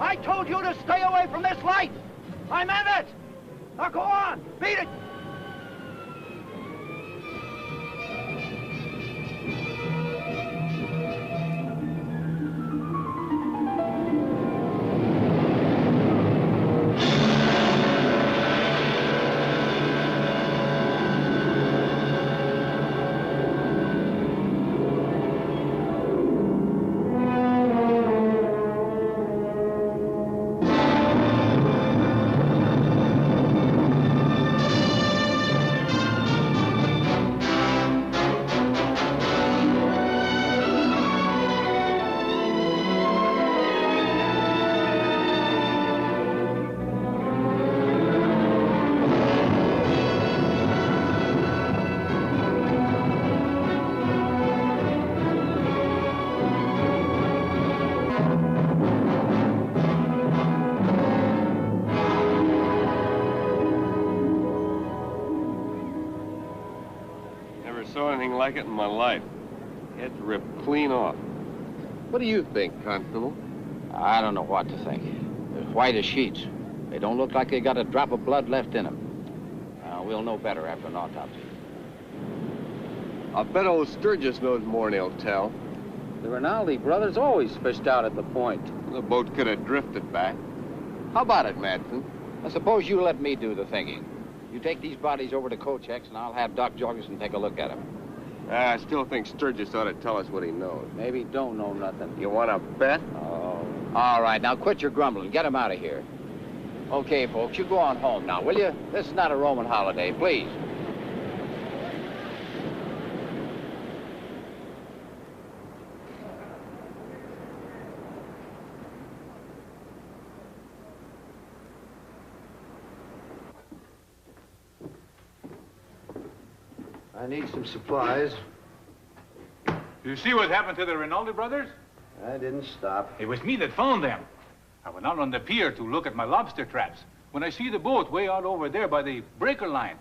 I told you to stay away from this light! I meant it! Now go on! Beat it! Like it in my life. Head's ripped clean off. What do you think, Constable? I don't know what to think. They're white as sheets. They don't look like they got a drop of blood left in them. We'll know better after an autopsy. I'll bet old Sturgis knows more than he'll tell. The Rinaldi brothers always fished out at the point. The boat could have drifted back. How about it, Madsen? I suppose you let me do the thinking. You take these bodies over to Coach X, and I'll have Doc Jorgensen take a look at them. I still think Sturgis ought to tell us what he knows. Maybe he don't know nothing. You want to bet? Oh. All right, now quit your grumbling. Get him out of here. Okay, folks, you go on home now, will you? This is not a Roman holiday, please. I need some supplies. You see what happened to the Rinaldi brothers? I didn't stop. It was me that found them. I went out on the pier to look at my lobster traps. When I see the boat way out over there by the breaker line,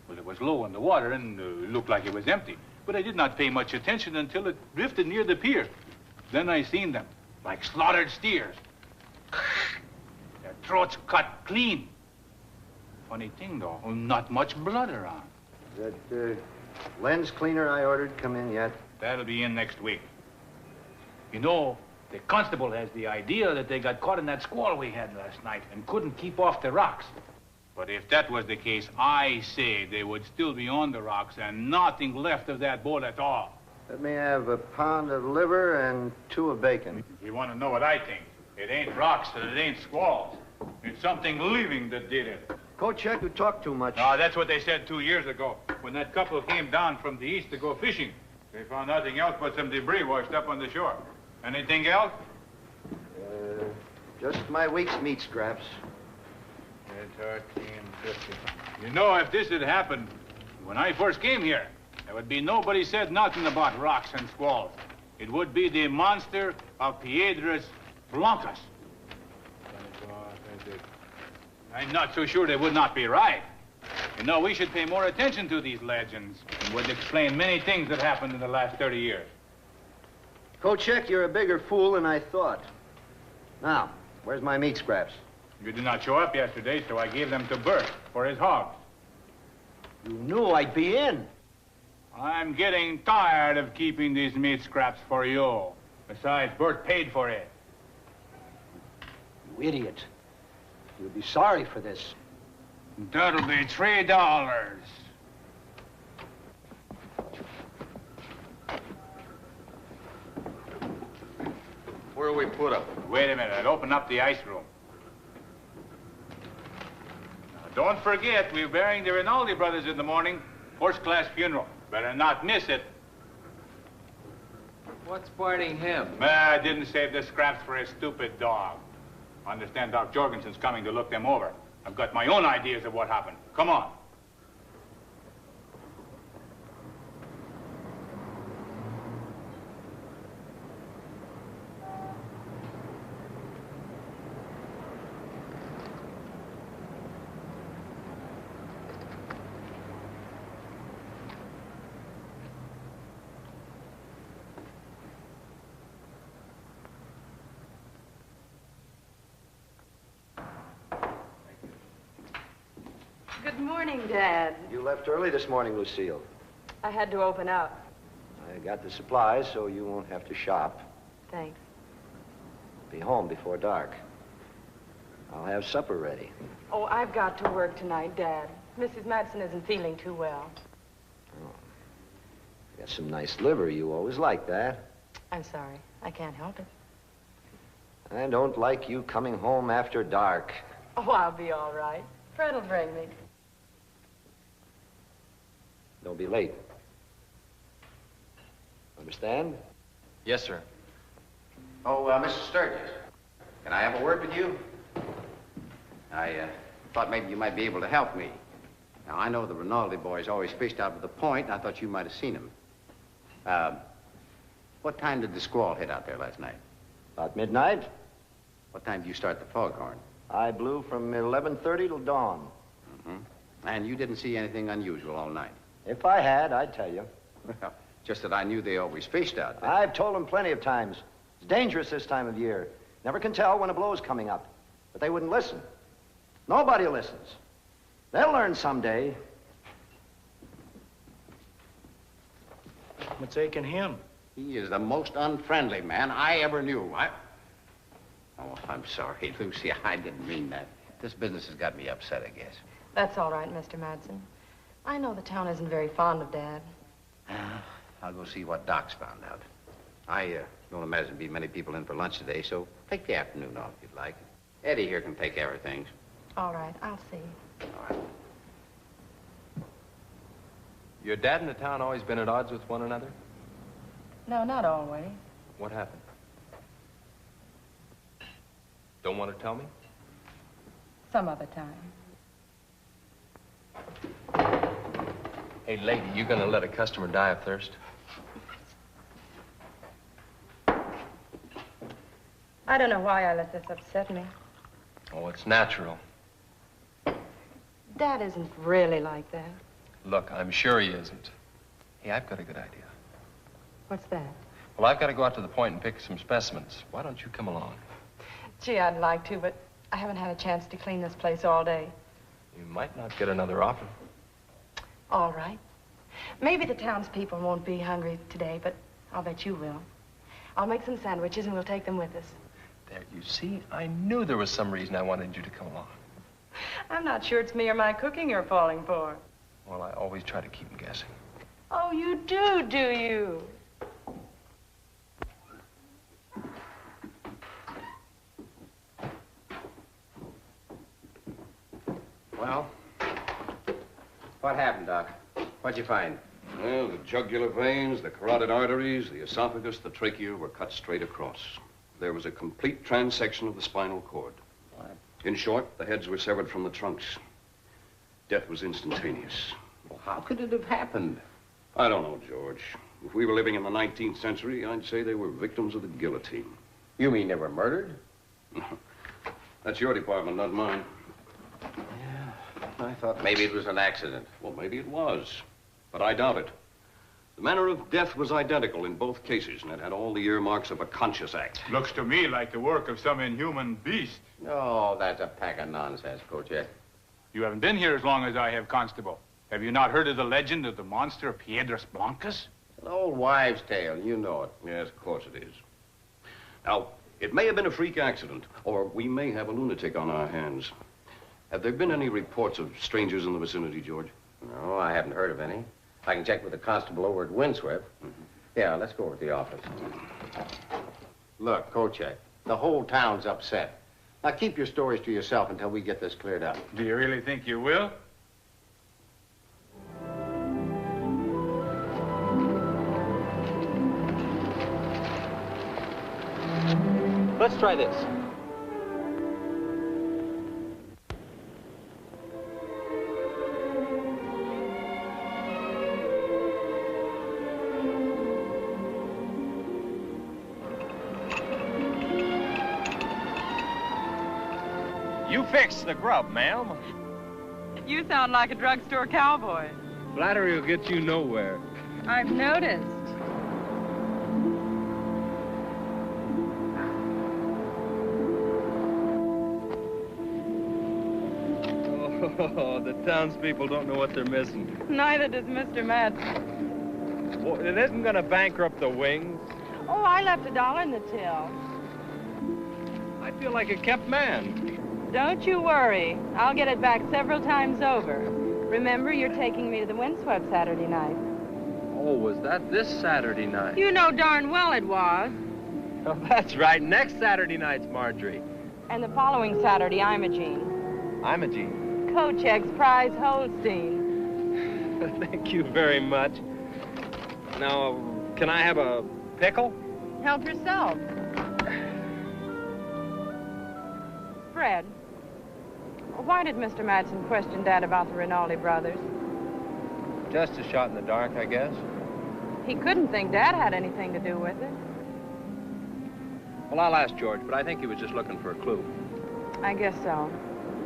well, it was low on the water and looked like it was empty. But I did not pay much attention until it drifted near the pier. Then I seen them, like slaughtered steers. Their throats cut clean. Funny thing, though, not much blood around. That lens cleaner I ordered come in yet? That'll be in next week. You know, the constable has the idea that they got caught in that squall we had last night and couldn't keep off the rocks. But if that was the case, I say they would still be on the rocks and nothing left of that boat at all. Let me have a pound of liver and 2 of bacon. You want to know what I think? It ain't rocks and it ain't squalls. It's something living that did it. Coach Check, you talk too much. No, that's what they said 2 years ago, when that couple came down from the east to go fishing. They found nothing else but some debris washed up on the shore. Anything else? Just my week's meat scraps. 13.50. You know, if this had happened when I first came here, there would be nobody said nothing about rocks and squalls. It would be the Monster of Piedras Blancas. I'm not so sure they would not be right. You know, we should pay more attention to these legends. It would explain many things that happened in the last 30 years. Coach Check, you're a bigger fool than I thought. Now, where's my meat scraps? You did not show up yesterday, so I gave them to Bert for his hogs. You knew I'd be in. I'm getting tired of keeping these meat scraps for you. Besides, Bert paid for it. You idiot. You'll be sorry for this. That'll be $3. Where do we put them? Wait a minute, I'll open up the ice room. Now, don't forget, we're burying the Rinaldi brothers in the morning. First-class funeral. Better not miss it. What's biting him? I didn't save the scraps for a stupid dog. I understand Doc Jorgensen's coming to look them over. I've got my own ideas of what happened. Come on. Good morning, Dad. You left early this morning, Lucille. I had to open up. I got the supplies so you won't have to shop. Thanks. Be home before dark. I'll have supper ready. Oh, I've got to work tonight, Dad. Mrs. Madsen isn't feeling too well. Oh. Got some nice liver. You always like that. I'm sorry. I can't help it. I don't like you coming home after dark. Oh, I'll be all right. Fred'll bring me. Don't be late. Understand? Yes, sir. Oh, Mrs. Sturgis, can I have a word with you? I thought maybe you might be able to help me. Now, I know the Rinaldi boys always fished out to the point, and I thought you might have seen them. What time did the squall hit out there last night? About midnight. What time did you start the foghorn? I blew from 11:30 till dawn. Mm-hmm. And you didn't see anything unusual all night? If I had, I'd tell you. Well, just that I knew they always fished out there. I've told them plenty of times. It's dangerous this time of year. Never can tell when a blow's coming up. But they wouldn't listen. Nobody listens. They'll learn someday. What's aching him? He is the most unfriendly man I ever knew. Oh, I'm sorry, Lucy. I didn't mean that. This business has got me upset, I guess. That's all right, Mr. Madsen. I know the town isn't very fond of Dad. I'll go see what Doc's found out. I don't imagine there'll be many people in for lunch today, so take the afternoon off if you'd like. Eddie here can take care of things. All right, I'll see. All right. Your dad and the town always been at odds with one another? No, not always. What happened? Don't want to tell me? Some other time. Hey, lady, you gonna let a customer die of thirst? I don't know why I let this upset me. Oh, it's natural. Dad isn't really like that. Look, I'm sure he isn't. Hey, I've got a good idea. What's that? Well, I've got to go out to the point and pick some specimens. Why don't you come along? Gee, I'd like to, but I haven't had a chance to clean this place all day. You might not get another offer. All right. Maybe the townspeople won't be hungry today, but I'll bet you will. I'll make some sandwiches and we'll take them with us. There, you see, I knew there was some reason I wanted you to come along. I'm not sure it's me or my cooking you're falling for. Well, I always try to keep them guessing. Oh, you do you? Well, what happened, Doc? What'd you find? Well, the jugular veins, the carotid arteries, the esophagus, the trachea were cut straight across. There was a complete transection of the spinal cord. What? In short, the heads were severed from the trunks. Death was instantaneous. Well, how could it have happened? I don't know, George. If we were living in the 19th century, I'd say they were victims of the guillotine. You mean they were murdered? That's your department, not mine. Yeah, I thought maybe it was an accident. Well, maybe it was, but I doubt it. The manner of death was identical in both cases, and it had all the earmarks of a conscious act. Looks to me like the work of some inhuman beast. Oh, that's a pack of nonsense, Kocek. You haven't been here as long as I have, Constable. Have you not heard of the legend of the Monster of Piedras Blancas? An old wives' tale, you know it. Yes, of course it is. Now, it may have been a freak accident, or we may have a lunatic on our hands. Have there been any reports of strangers in the vicinity, George? No, I haven't heard of any. I can check with the constable over at Windswept. Yeah, let's go over to the office. Look, Kocek, the whole town's upset. Now, keep your stories to yourself until we get this cleared up. Do you really think you will? Let's try this. You fix the grub, ma'am. You sound like a drugstore cowboy. Flattery will get you nowhere. I've noticed. Oh, the townspeople don't know what they're missing. Neither does Mr. Madsen. Well, it isn't going to bankrupt the Wings. Oh, I left $1 in the till. I feel like a kept man. Don't you worry. I'll get it back several times over. Remember, you're taking me to the Windswept Saturday night. Oh, was that this Saturday night? You know darn well it was. Oh, that's right. Next Saturday night's Marjorie. And the following Saturday, Imogene. Imogene. Kochek's prize Holstein. Thank you very much. Now, can I have a pickle? Help yourself. Fred, why did Mr. Madsen question Dad about the Rinaldi brothers? Just a shot in the dark, I guess. He couldn't think Dad had anything to do with it. Well, I'll ask George, but I think he was just looking for a clue. I guess so.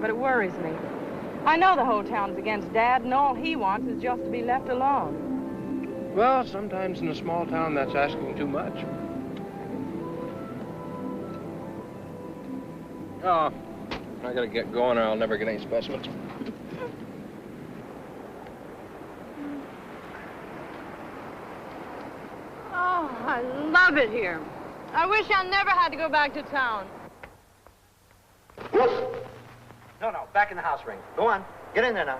But it worries me. I know the whole town's against Dad, and all he wants is just to be left alone. Well, sometimes in a small town, that's asking too much. Oh, I gotta get going or I'll never get any specimens. Oh, I love it here. I wish I never had to go back to town. No, back in the house ring. Go on. Get in there now.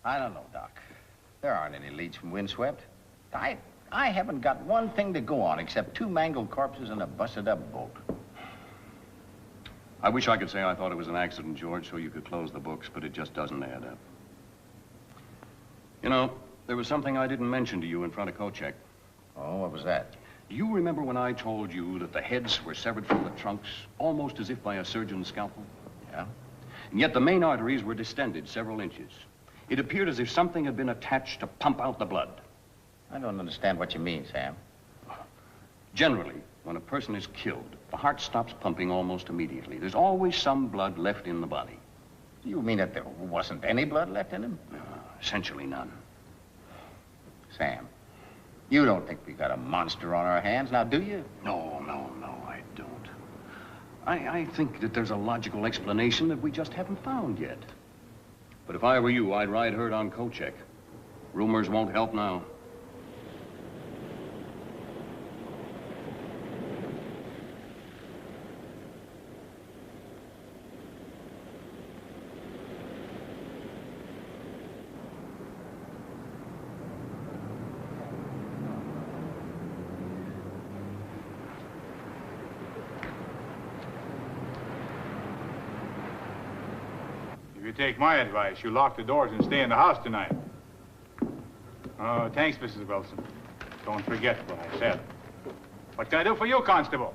I don't know, Doc. There aren't any leads from Windswept. I haven't got one thing to go on except 2 mangled corpses and a busted-up boat. I wish I could say I thought it was an accident, George, so you could close the books, but it just doesn't add up. You know, there was something I didn't mention to you in front of Kochek. Oh, what was that? You remember when I told you that the heads were severed from the trunks, almost as if by a surgeon's scalpel? Yeah? And yet the main arteries were distended several inches. It appeared as if something had been attached to pump out the blood. I don't understand what you mean, Sam. Generally, when a person is killed, the heart stops pumping almost immediately. There's always some blood left in the body. You mean that there wasn't any blood left in him? Essentially none. Sam, you don't think we got a monster on our hands, now do you? No, I don't. I think that there's a logical explanation that we just haven't found yet. But if I were you, I'd ride herd on Kochek. Rumors won't help now. If you take my advice, you lock the doors and stay in the house tonight. Oh, thanks, Mrs. Wilson. Don't forget what I said. What can I do for you, Constable?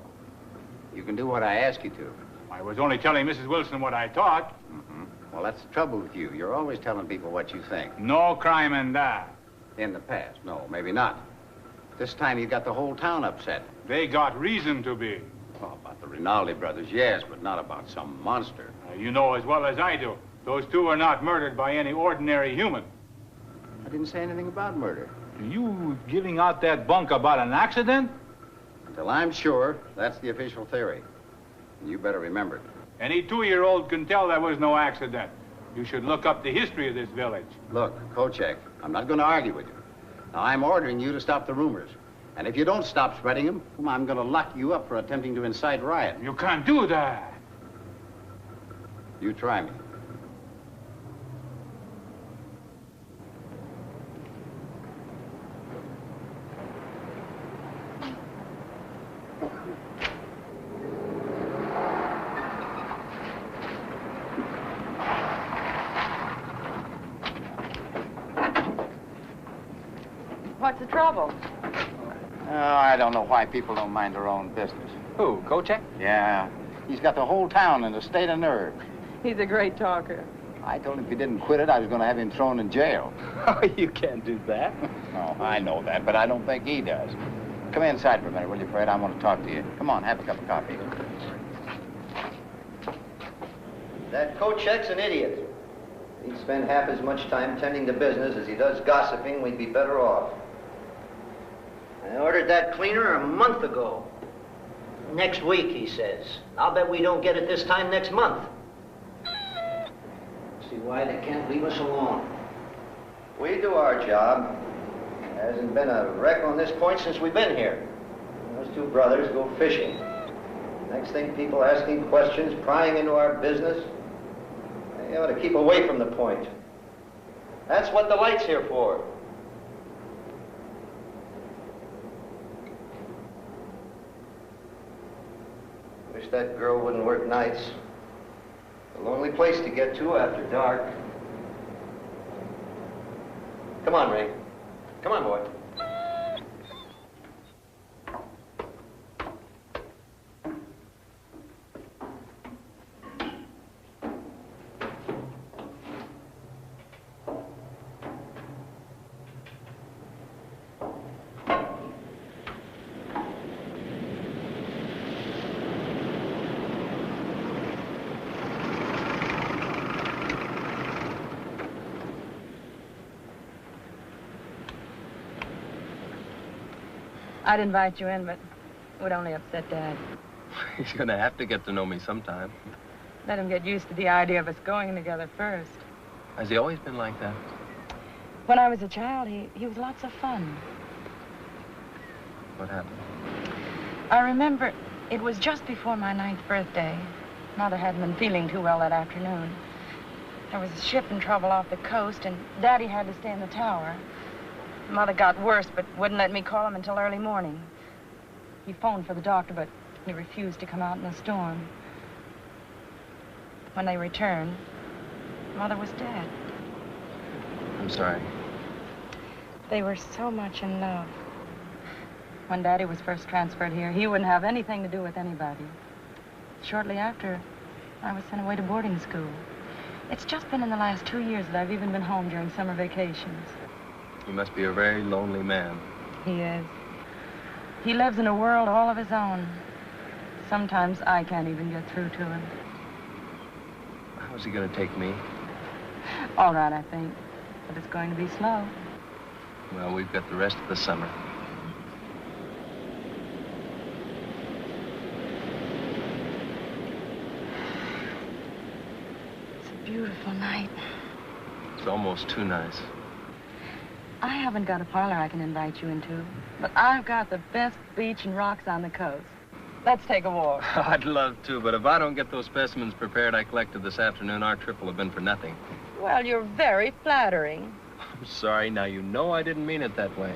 You can do what I ask you to. I was only telling Mrs. Wilson what I thought. Mm-hmm. Well, that's the trouble with you. You're always telling people what you think. No crime in that. In the past, no, maybe not. This time you got the whole town upset. They got reason to be. Oh, about the Rinaldi brothers, yes, but not about some monster. You know as well as I do. Those two were not murdered by any ordinary human. I didn't say anything about murder. You giving out that bunk about an accident? Until I'm sure, that's the official theory. And you better remember it. Any 2-year-old can tell there was no accident. You should look up the history of this village. Look, Kochek, I'm not going to argue with you. Now, I'm ordering you to stop the rumors. And if you don't stop spreading them, I'm going to lock you up for attempting to incite riot. You can't do that. You try me. What's the trouble? Oh, I don't know why people don't mind their own business. Who, Kochek? Yeah, he's got the whole town in a state of nerve. He's a great talker. I told him if he didn't quit it, I was going to have him thrown in jail. Oh, you can't do that. No, I know that, but I don't think he does. Come inside for a minute, will you, Fred? I want to talk to you. Come on, have a cup of coffee. That Kochek's an idiot. If he'd spend half as much time tending to business as he does gossiping, we'd be better off. I ordered that cleaner a month ago. Next week, he says. I'll bet we don't get it this time next month. See why they can't leave us alone. We do our job. There hasn't been a wreck on this point since we've been here. Those two brothers go fishing. Next thing, people asking questions, prying into our business. They ought to keep away from the point. That's what the light's here for. Wish that girl wouldn't work nights. A lonely place to get to after dark. Come on, Ray. Come on, boy. I'd invite you in, but it would only upset Dad. He's gonna have to get to know me sometime. Let him get used to the idea of us going together first. Has he always been like that? When I was a child, he was lots of fun. What happened? I remember it was just before my 9th birthday. Mother hadn't been feeling too well that afternoon. There was a ship in trouble off the coast, and Daddy had to stay in the tower. Mother got worse, but wouldn't let me call him until early morning. He phoned for the doctor, but he refused to come out in the storm. When they returned, Mother was dead. I'm sorry. They were so much in love. When Daddy was first transferred here, he wouldn't have anything to do with anybody. Shortly after, I was sent away to boarding school. It's just been in the last 2 years that I've even been home during summer vacations. You must be a very lonely man. He is. He lives in a world all of his own. Sometimes I can't even get through to him. How's he gonna take me? All right, I think. But it's going to be slow. Well, we've got the rest of the summer. It's a beautiful night. It's almost too nice. I haven't got a parlor I can invite you into, but I've got the best beach and rocks on the coast. Let's take a walk. I'd love to, but if I don't get those specimens prepared I collected this afternoon, our trip will have been for nothing. Well, you're very flattering. I'm sorry. Now, you know I didn't mean it that way.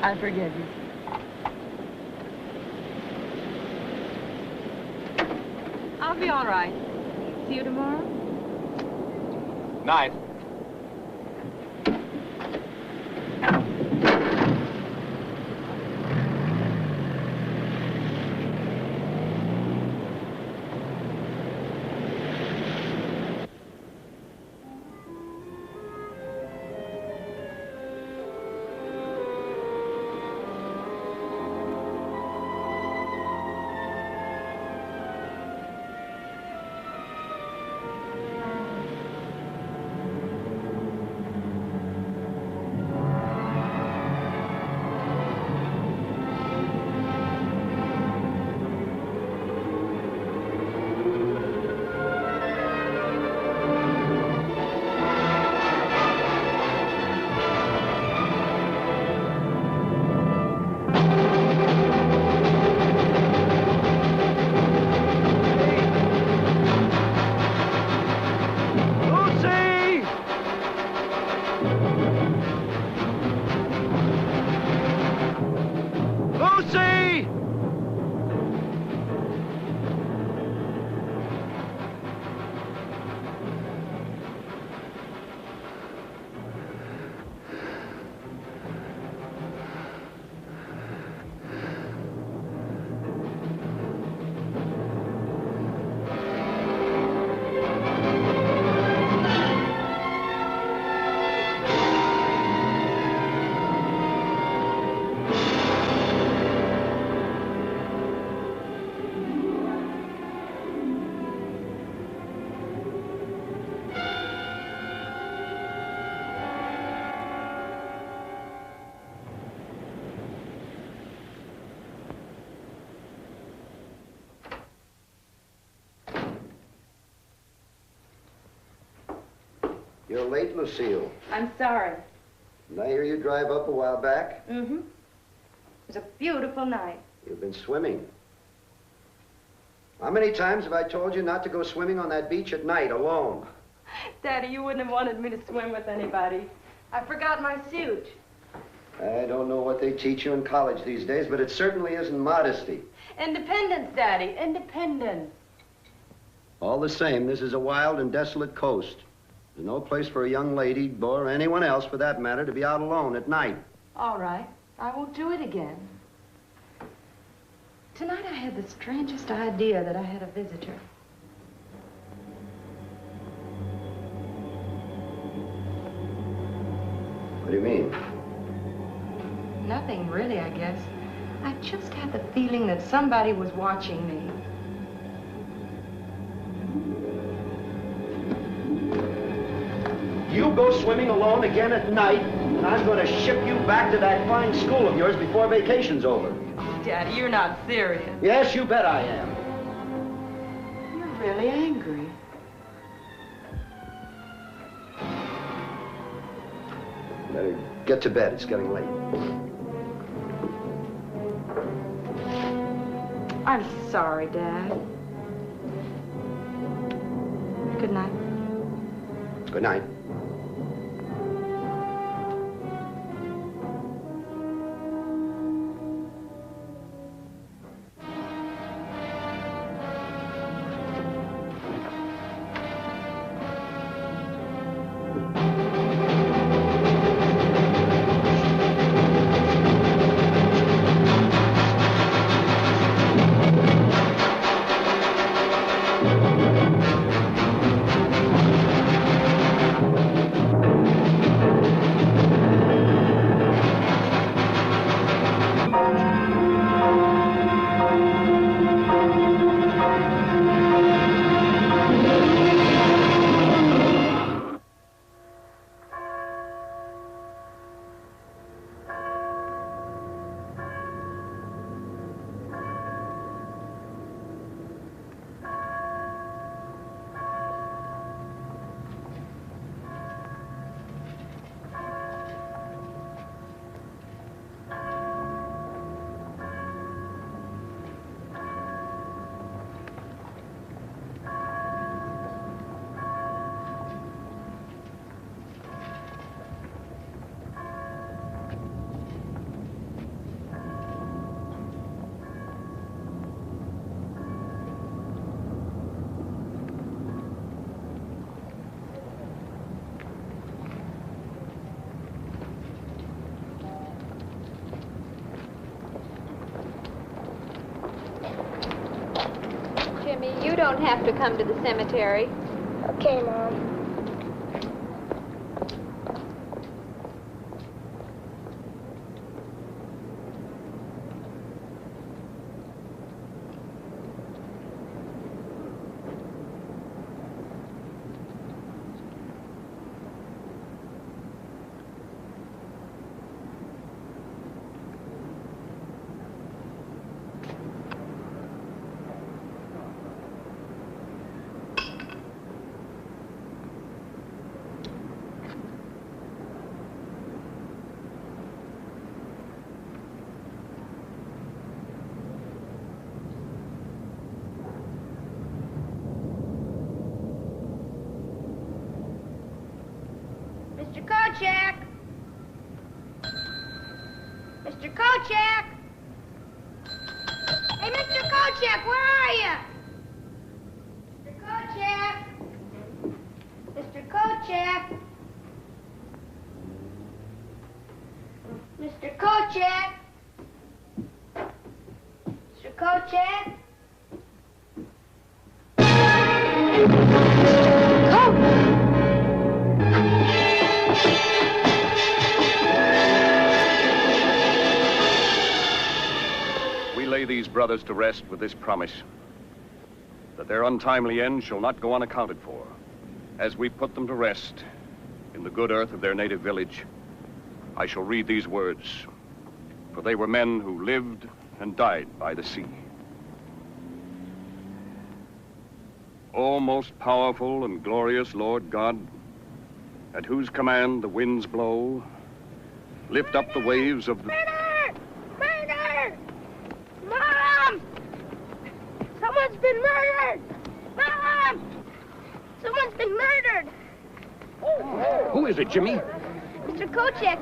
I forgive you. I'll be all right. See you tomorrow? Night. You're late, Lucille. I'm sorry. Did I hear you drive up a while back? Mm-hmm. It was a beautiful night. You've been swimming. How many times have I told you not to go swimming on that beach at night alone? Daddy, you wouldn't have wanted me to swim with anybody. I forgot my suit. I don't know what they teach you in college these days, but it certainly isn't modesty. Independence, Daddy, independence. All the same, this is a wild and desolate coast. There's no place for a young lady, or anyone else for that matter, to be out alone at night. All right, I won't do it again. Tonight I had the strangest idea that I had a visitor. What do you mean? Nothing really, I guess. I just had the feeling that somebody was watching me. You go swimming alone again at night, and I'm going to ship you back to that fine school of yours before vacation's over. Oh, Daddy, you're not serious. Yes, you bet I am. You're really angry. Better get to bed. It's getting late. I'm sorry, Dad. Good night. Good night. You don't have to come to the cemetery. Okay, Mom. Mr. Kochek! Mr. Kochek! Hey, Mr. Kochek, where are you? Mr. Kochek! Mr. Kochek! Mr. Kochek! Mr. Kochek! These brothers to rest with this promise, that their untimely end shall not go unaccounted for, as we put them to rest in the good earth of their native village. I shall read these words, for they were men who lived and died by the sea. O most powerful and glorious Lord God, at whose command the winds blow, lift up the waves of the... Murder! Murder! Mom! Someone's been murdered! Mom! Someone's been murdered! Who is it, Jimmy? Mr. Kochek,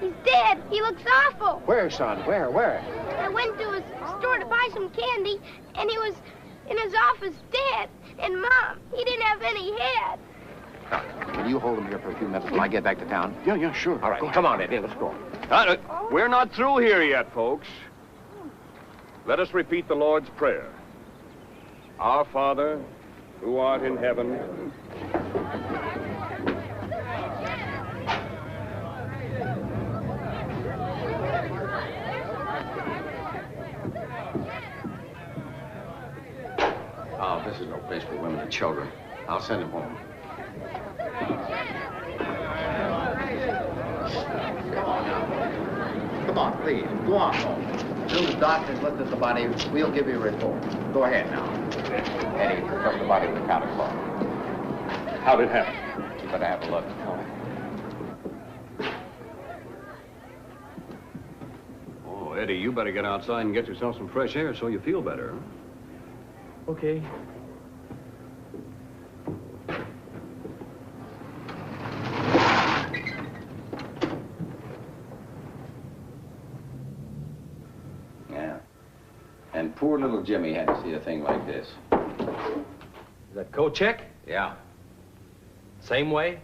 he's dead. He looks awful. Where, son? Where? I went to his store to buy some candy, and he was in his office dead. And Mom, he didn't have any head. Will you hold him here for a few minutes while I get back to town? Yeah, sure. All right, come on, Eddie, let's go. We're not through here yet, folks. Let us repeat the Lord's Prayer. Our Father, who art in heaven. Oh, this is no place for women and children. I'll send him home. Come on now. Come on, please. Go on home. As soon as the doctor's looked at the body, we'll give you a report. Go ahead now. Eddie, pick up the body with the countercloth. How'd it happen? You better have a look. Oh, Eddie, you better get outside and get yourself some fresh air so you feel better. Okay. Yeah. And poor little Jimmy had to see a thing like this. Is that Kochek? Yeah. Same way?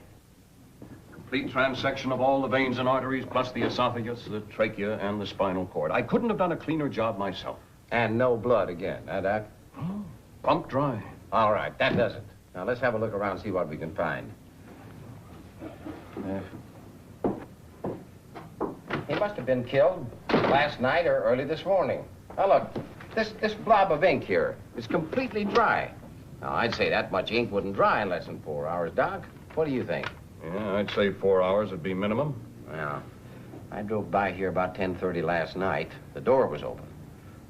Complete transection of all the veins and arteries, plus the esophagus, the trachea, and the spinal cord. I couldn't have done a cleaner job myself. And no blood again, huh, Doc? Oh, pumped dry. All right, that does it. Now, let's have a look around and see what we can find. He must have been killed last night or early this morning. Now, look, this blob of ink here is completely dry. Now, I'd say that much ink wouldn't dry in less than 4 hours, Doc. What do you think? Yeah, I'd say 4 hours would be minimum. Well, I drove by here about 10:30 last night. The door was open.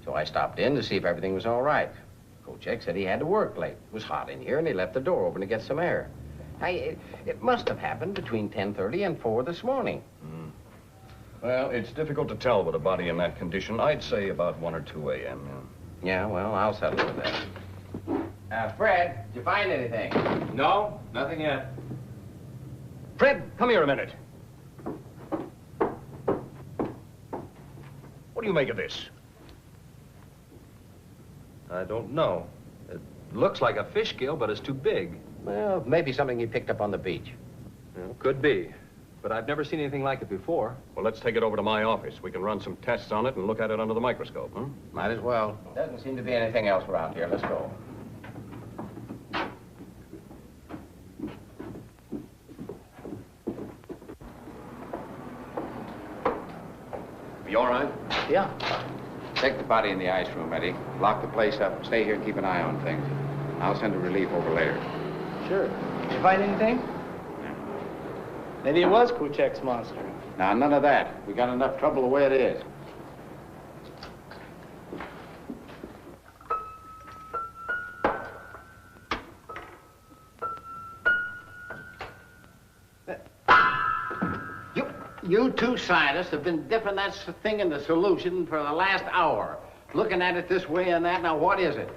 So I stopped in to see if everything was all right. Kochek said he had to work late. It was hot in here, and he left the door open to get some air. It must have happened between 10:30 and 4 this morning. Well, it's difficult to tell with a body in that condition. I'd say about 1 or 2 a.m. Yeah, well, I'll settle with that. Fred, did you find anything? No, nothing yet. Fred, come here a minute. What do you make of this? I don't know. It looks like a fish gill, but it's too big. Well, maybe something he picked up on the beach. Well, could be. But I've never seen anything like it before. Well, let's take it over to my office. We can run some tests on it and look at it under the microscope, huh? Might as well. Doesn't seem to be anything else around here. Let's go. You all right? Yeah. Take the body in the ice room, Eddie. Lock the place up. Stay here and keep an eye on things. I'll send a relief over later. Sure. Did you find anything? Maybe it was Kochek's monster. Now, none of that. We got enough trouble the way it is. You two scientists have been dipping that thing in the solution for the last hour. Looking at it this way and that. Now, what is it?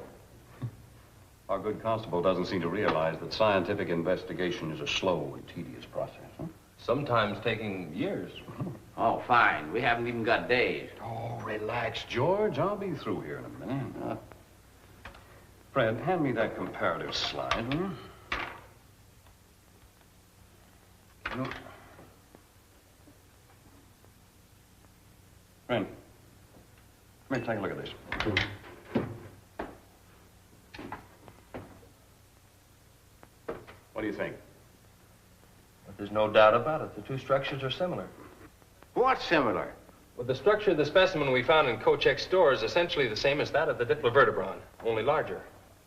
Our good constable doesn't seem to realize that scientific investigation is a slow and tedious process, huh? Sometimes taking years. Oh, fine. We haven't even got days. Oh, relax, George. I'll be through here in a minute. Fred, hand me that comparative slide, will you? Look. Fred, come here, take a look at this. What do you think? There's no doubt about it. The two structures are similar. What's similar? Well, the structure of the specimen we found in Kochek's store is essentially the same as that of the diplovertebron, only larger.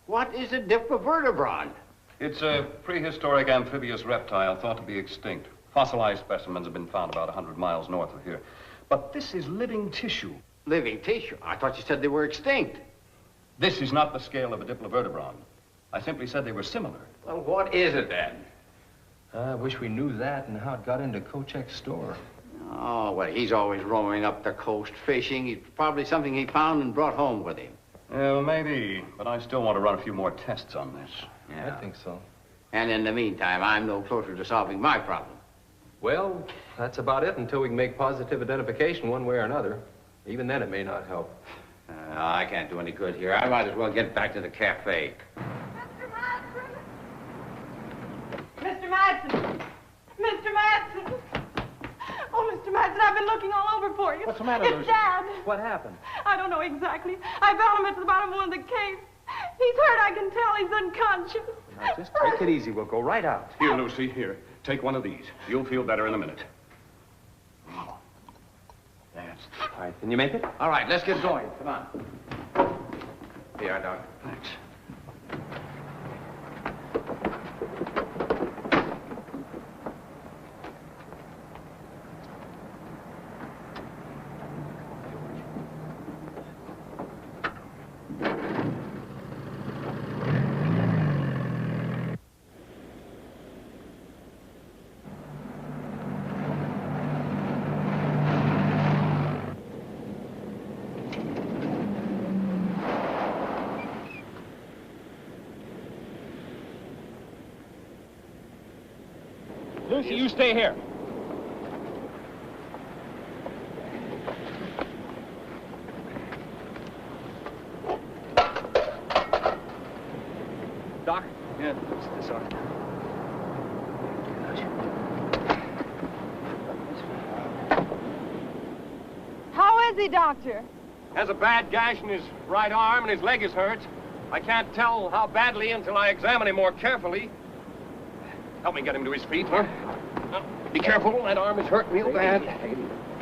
What is a diplovertebron? It's a prehistoric amphibious reptile thought to be extinct. Fossilized specimens have been found about 100 miles north of here. But this is living tissue. Living tissue? I thought you said they were extinct. This is not the scale of a diplovertebron. I simply said they were similar. Well, what is it then? I wish we knew that and how it got into Kochek's store. Oh, well, he's always roaming up the coast fishing. It's probably something he found and brought home with him. Well, maybe, but I still want to run a few more tests on this. Yeah. I think so. And in the meantime, I'm no closer to solving my problem. Well, that's about it until we can make positive identification one way or another. Even then, it may not help. I can't do any good here. I might as well get back to the cafe. Mr. Madsen! Mr. Madsen! Oh, Mr. Madsen, I've been looking all over for you. What's the matter, It's Lucy? Dad. What happened? I don't know exactly. I found him at the bottom of one of the caves. He's hurt, I can tell. He's unconscious. Now, just take it easy. We'll go right out. Here, Lucy, here. Take one of these. You'll feel better in a minute. That's all right. Can you make it? All right, let's get going. Come on. Here, Doctor. Thanks. Lucy, you stay here. Doc? Yeah, this arm. How is he, Doctor? Has a bad gash in his right arm and his leg is hurt. I can't tell how badly until I examine him more carefully. Help me get him to his feet, huh? Now, be careful, that arm is hurt real bad.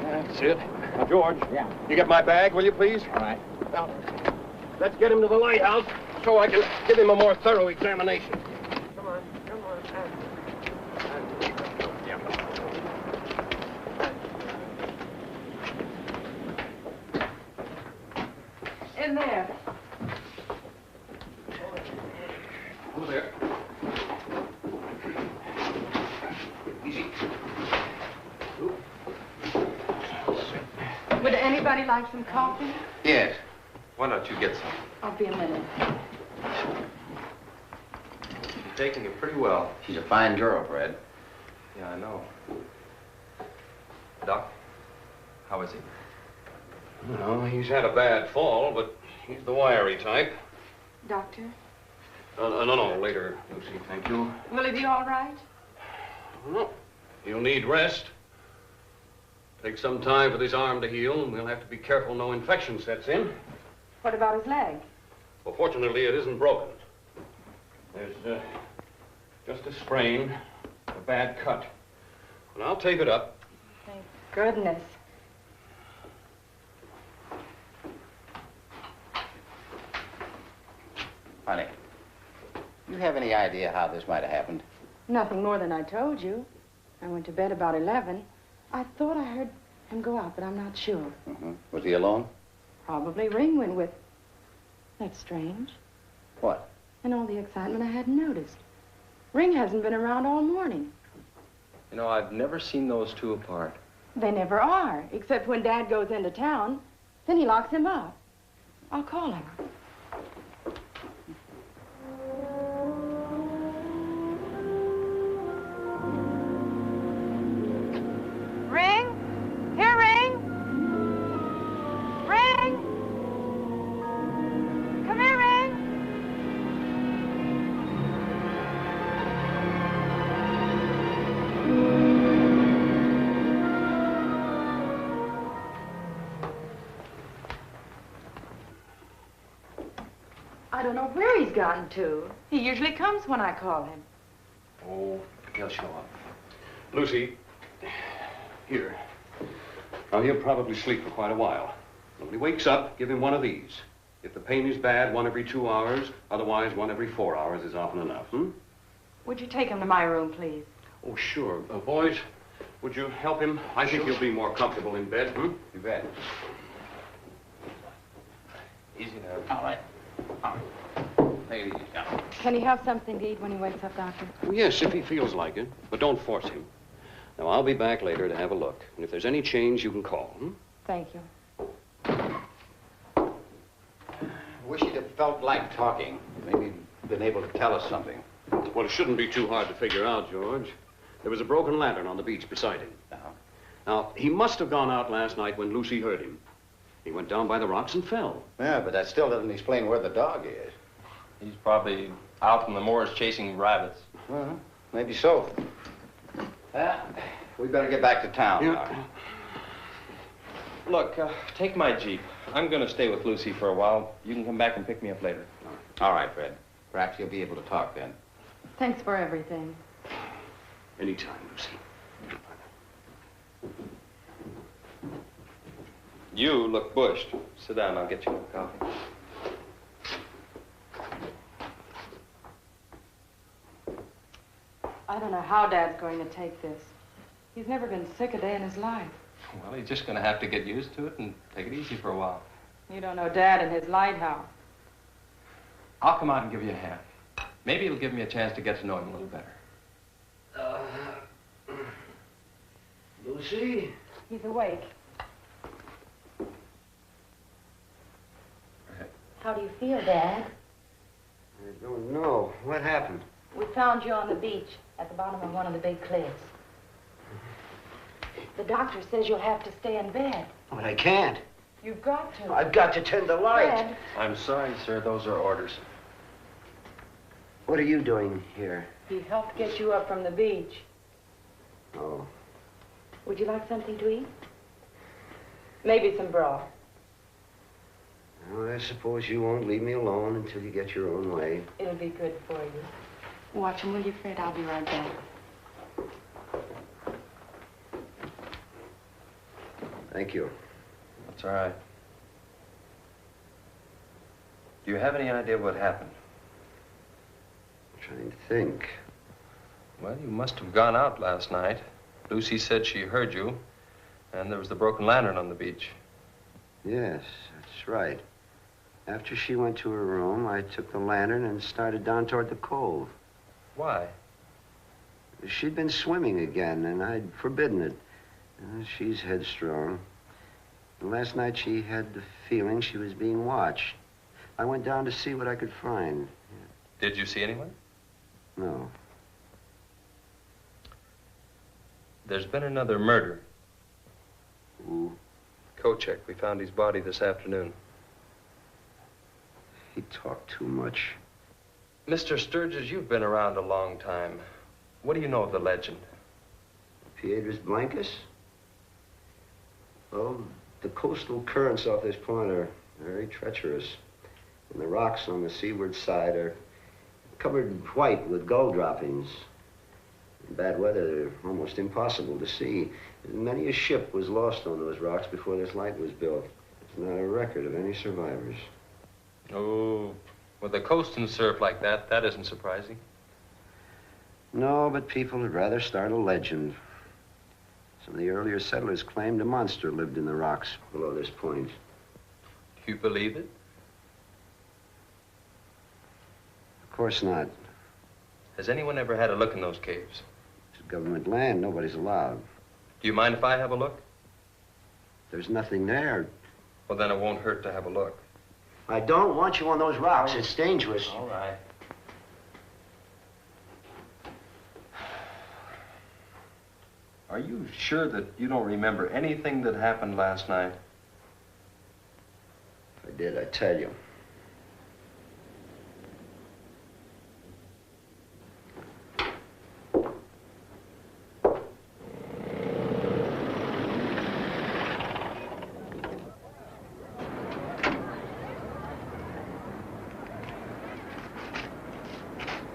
That's it. Now, George, you get my bag, will you, please? All right. Now, let's get him to the lighthouse so I can give him a more thorough examination. Come on. In there. Over there. Easy. Would anybody like some coffee? Yes. Why don't you get some? I'll be a minute. You're taking it pretty well. She's a fine girl, Fred. Yeah, I know. Doc, how is he? Well, he's had a bad fall, but he's the wiry type. Doctor? No, later, Lucy, thank you. Will he be all right? No, he'll need rest. Take some time for this arm to heal, and we'll have to be careful no infection sets in. What about his leg? Well, fortunately, it isn't broken. There's just a sprain, a bad cut. And I'll tape it up. Thank goodness. Honey, you have any idea how this might have happened? Nothing more than I told you. I went to bed about 11. I thought I heard him go out, but I'm not sure. Mm-hmm. Was he alone? Probably Ring went with. That's strange. What? In all the excitement, I hadn't noticed. Ring hasn't been around all morning. You know, I've never seen those two apart. They never are, except when Dad goes into town. Then he locks him up. I'll call him. Ring? Here, Ring? Ring? Come here, Ring. I don't know where he's gotten to. He usually comes when I call him. Oh, he'll show up. Lucy, here. Now, he'll probably sleep for quite a while. When he wakes up, give him one of these. If the pain is bad, 1 every 2 hours. Otherwise, 1 every 4 hours is often enough, Would you take him to my room, please? Oh, sure. Boys, would you help him? I think he'll be more comfortable in bed, You bet. Easy now. All right. Take it easy now. Can he have something to eat when he wakes up, Doctor? Well, yes, if he feels like it. But don't force him. Now, I'll be back later to have a look. And if there's any change, you can call. Thank you. Wish he'd have felt like talking. Maybe he'd been able to tell us something. Well, it shouldn't be too hard to figure out, George. There was a broken lantern on the beach beside him. Now, he must have gone out last night when Lucy heard him. He went down by the rocks and fell. Yeah, but that still doesn't explain where the dog is. He's probably out in the moors chasing rabbits. Well, maybe so. We better get back to town. Yeah. Look, take my Jeep. I'm going to stay with Lucy for a while. You can come back and pick me up later. All right, Fred. Perhaps you'll be able to talk then. Thanks for everything. Anytime, Lucy. You look bushed. Sit down, I'll get you a coffee. I don't know how Dad's going to take this. He's never been sick a day in his life. Well, he's just going to have to get used to it and take it easy for a while. You don't know Dad and his lighthouse. I'll come out and give you a hand. Maybe it'll give me a chance to get to know him a little better. Lucy? He's awake. How do you feel, Dad? I don't know. What happened? We found you on the beach at the bottom of one of the big cliffs. The doctor says you'll have to stay in bed. But I can't. You've got to. I've got to tend the light. Fred. I'm sorry, sir. Those are orders. What are you doing here? He helped get you up from the beach. Oh. Would you like something to eat? Maybe some broth. Well, I suppose you won't leave me alone until you get your own way. It'll be good for you. Watch him, will you, Fred? I'll be right back. Thank you. That's all right. Do you have any idea what happened? I'm trying to think. Well, you must have gone out last night. Lucy said she heard you, and there was the broken lantern on the beach. Yes, that's right. After she went to her room, I took the lantern and started down toward the cove. Why? She'd been swimming again, and I'd forbidden it. She's headstrong. And last night she had the feeling she was being watched. I went down to see what I could find. Did you see anyone? No. There's been another murder. Who? Kochek. We found his body this afternoon. He talked too much. Mr. Sturgis, you've been around a long time. What do you know of the legend? Piedras Blancas? Well, the coastal currents off this point are very treacherous. And the rocks on the seaward side are covered white with gull droppings. In bad weather, they're almost impossible to see. Many a ship was lost on those rocks before this light was built. There's not a record of any survivors. Oh, with the coast and surf like that, that isn't surprising. No, but people would rather start a legend. Some of the earlier settlers claimed a monster lived in the rocks below this point. Do you believe it? Of course not. Has anyone ever had a look in those caves? It's government land. Nobody's allowed. Do you mind if I have a look? There's nothing there. Well, then it won't hurt to have a look. I don't want you on those rocks. It's dangerous. All right. Are you sure that you don't remember anything that happened last night? If I did, I'd tell you.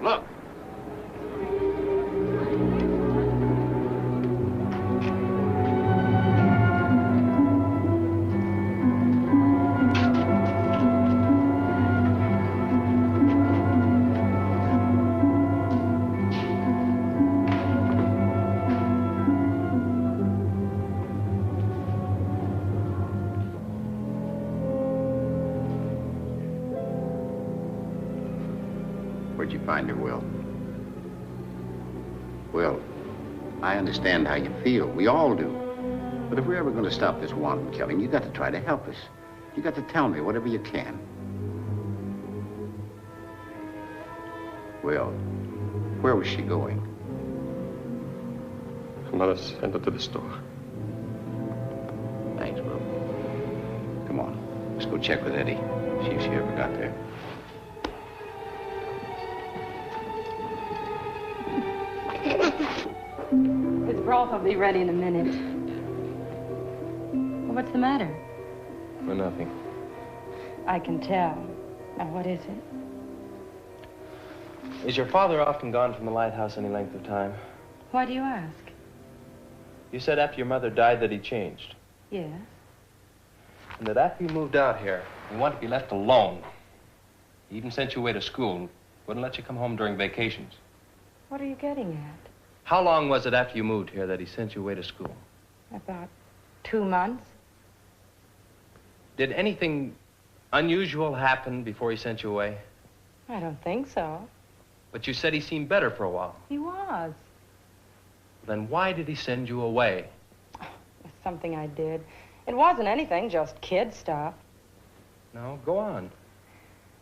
Look. you find her, Will. Will, I understand how you feel. We all do. But if we're ever going to stop this wanton killing, you got to try to help us. You got to tell me whatever you can. Will, where was she going? Mother sent her to the store. Thanks, Will. Come on. Let's go check with Eddie. See if she ever got there. His broth will be ready in a minute. Well, what's the matter? Well, nothing. I can tell. Now, what is it? Is your father often gone from the lighthouse any length of time? Why do you ask? You said after your mother died that he changed. Yes. And that after you moved out here, you wanted to be left alone. He even sent you away to school. Wouldn't let you come home during vacations. What are you getting at? How long was it after you moved here that he sent you away to school? About 2 months. Did anything unusual happen before he sent you away? I don't think so. But you said he seemed better for a while. He was. Then why did he send you away? It's something I did. It wasn't anything, just kid stuff. No, go on.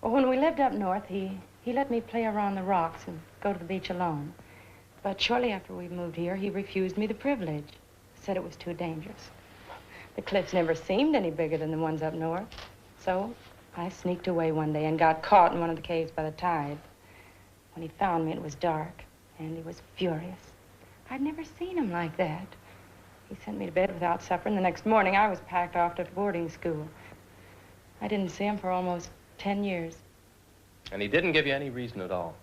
Well, when we lived up north, he let me play around the rocks and go to the beach alone. But shortly after we moved here, he refused me the privilege. Said it was too dangerous. The cliffs never seemed any bigger than the ones up north. So I sneaked away one day and got caught in one of the caves by the tide. When he found me, it was dark, and he was furious. I'd never seen him like that. He sent me to bed without supper, and the next morning I was packed off to boarding school. I didn't see him for almost 10 years. And he didn't give you any reason at all?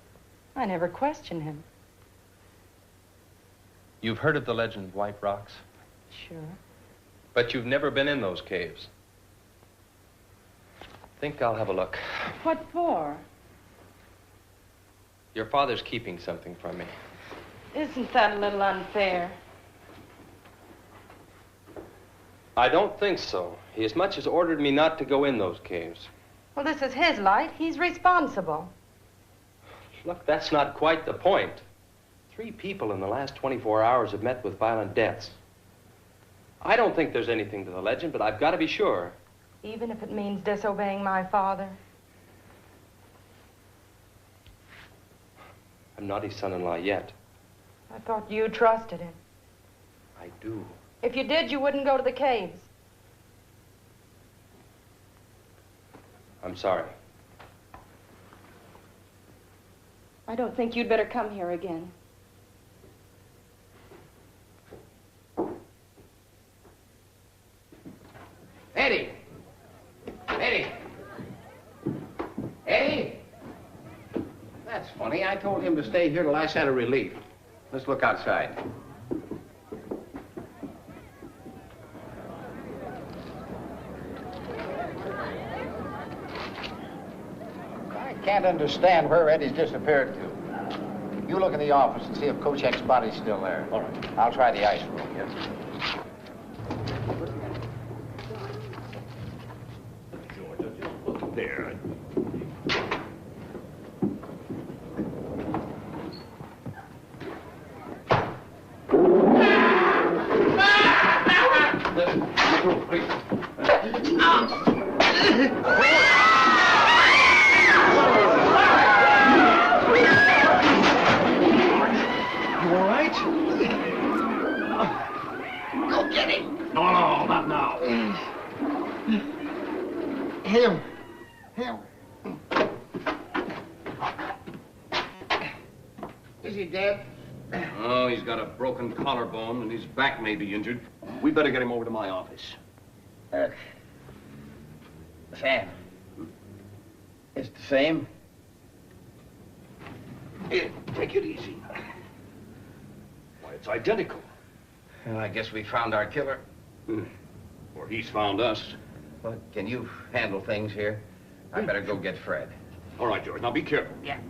I never questioned him. You've heard of the legend of White Rocks? Sure. But you've never been in those caves. Think I'll have a look. What for? Your father's keeping something from me. Isn't that a little unfair? I don't think so. He as much as ordered me not to go in those caves. Well, this is his life. He's responsible. Look, that's not quite the point. 3 people in the last 24 hours have met with violent deaths. I don't think there's anything to the legend, but I've got to be sure. Even if it means disobeying my father? I'm not his son-in-law yet. I thought you trusted him. I do. If you did, you wouldn't go to the caves. I'm sorry. I don't think you'd better come here again. Eddie! Eddie! Eddie! That's funny. I told him to stay here till I sent a relief. Let's look outside. I can't understand where Eddie's disappeared to. You look in the office and see if Coach X's body's still there. All right. I'll try the ice room. Yes. Georgia, just look there. Him. Is he dead? Oh, he's got a broken collarbone and his back may be injured. We better get him over to my office. Sam. It's the same? Here, take it easy. Why, it's identical. Well, I guess we found our killer. Or he's found us. Well, can you handle things here? I better go get Fred. All right, George. Now be careful. Yeah.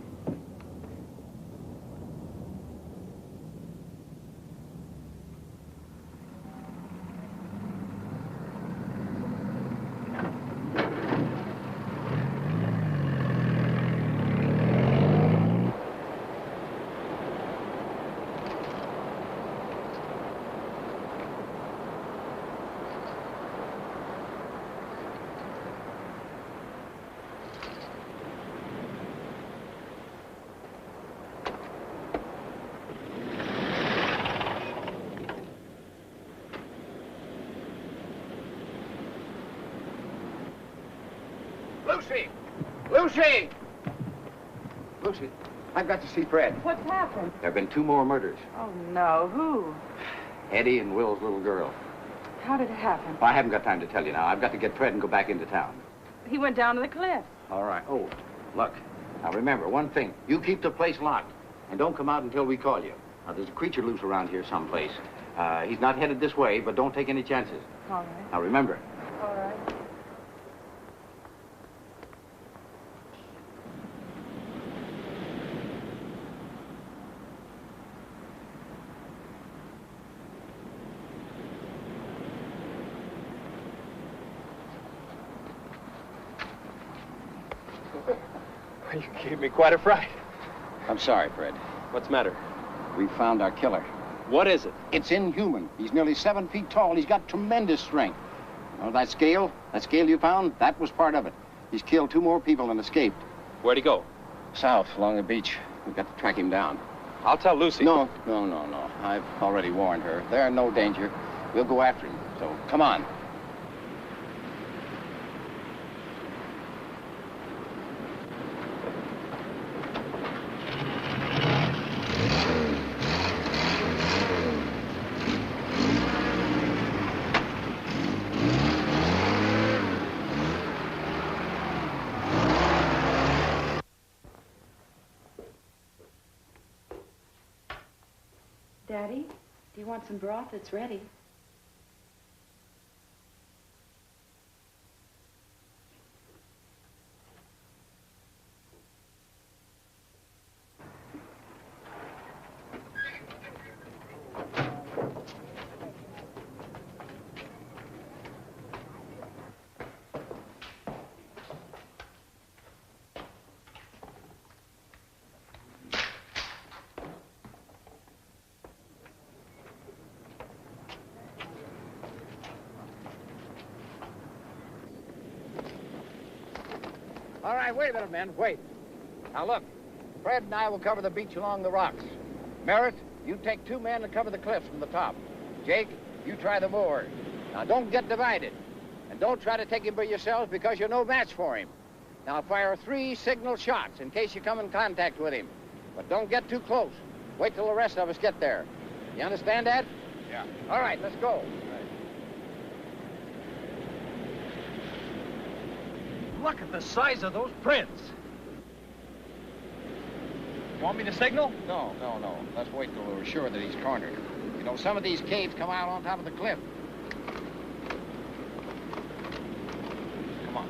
Lucy! Lucy! Lucy, I've got to see Fred. What's happened? There have been 2 more murders. Oh, no. Who? Eddie and Will's little girl. How did it happen? Well, I haven't got time to tell you now. I've got to get Fred and go back into town. He went down to the cliff. All right. Oh, look. Now, remember, one thing. You keep the place locked. And don't come out until we call you. Now, there's a creature loose around here someplace. He's not headed this way, but don't take any chances. All right. Now, remember. All right. You gave me quite a fright. I'm sorry, Fred. What's the matter? We found our killer. What is it? It's inhuman. He's nearly 7 feet tall. He's got tremendous strength. Oh, that scale you found, that was part of it. He's killed 2 more people and escaped. Where'd he go? South, along the beach. We've got to track him down. I'll tell Lucy. No. I've already warned her. They're in no danger. We'll go after him. So, come on. Daddy, do you want some broth? It's ready. All right, wait a minute, men. Wait. Now, look. Fred and I will cover the beach along the rocks. Merritt, you take 2 men to cover the cliffs from the top. Jake, you try the moor. Now, don't get divided. And don't try to take him by yourselves because you're no match for him. Now, fire 3 signal shots in case you come in contact with him. But don't get too close. Wait till the rest of us get there. You understand that? Yeah. All right, let's go. Look at the size of those prints. You want me to signal? No. Let's wait till we're sure that he's cornered. You know, some of these caves come out on top of the cliff. Come on.